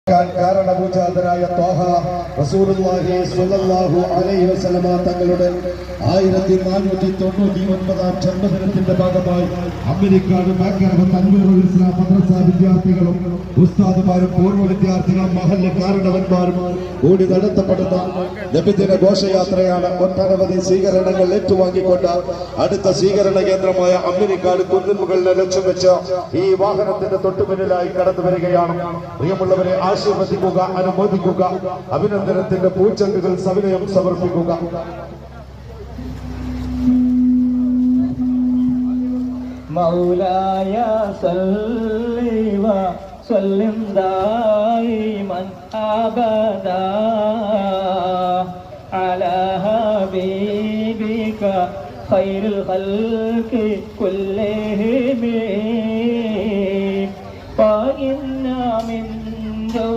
കാരണഭൂജാതരായ ത്വാഹ റസൂലുള്ളാഹി സ്വല്ലല്ലാഹു അലൈഹി വസല്ലമ തങ്ങളുടെ 1499 ജന്മദിനത്തിന്റെ ഭാഗമായി അമേരിക്കയുടെ ബാക്കരവത്ത് അൻവറുൽ ഇസ്ലാം മദ്രസ വിദ്യാർത്ഥികളും ഉസ്താദുമാരും പൂർവ്വ വിദ്യാർത്ഥികളും മഹല്ല് കാരണവന്മാരും കൂടി നടത്തപ്പെടുന്ന നബിദിന ഘോഷയാത്രയാണ്. ഒട്ടനവധി സ്വീകരണങ്ങൾ ഏറ്റുവാങ്ങിക്കൊണ്ട് അടുത്ത സ്വീകരണ കേന്ദ്രമായ അമേരിക്കയുടെ കുന്നിന്മുകളിലെ ലക്ഷ്യം വെച്ച് ഈ വാഹനത്തിന്റെ തൊട്ടുപിന്നിലായി കടന്നു വരികയാണ്. പ്രിയമുള്ളവരെ, ആശീർവദിക്കുക, അനുമോദിക്കുക, അഭിനന്ദനത്തിന്റെ പൂച്ചെണ്ടുകൾ സവിനയം സമർപ്പിക്കുക. മൗലായ സല്ലി വസല്ലിം ദായിമൻ അബദാ അലാ ഹബീബിക ഖൈറുൽ ഖൽഖി കുല്ലിഹിം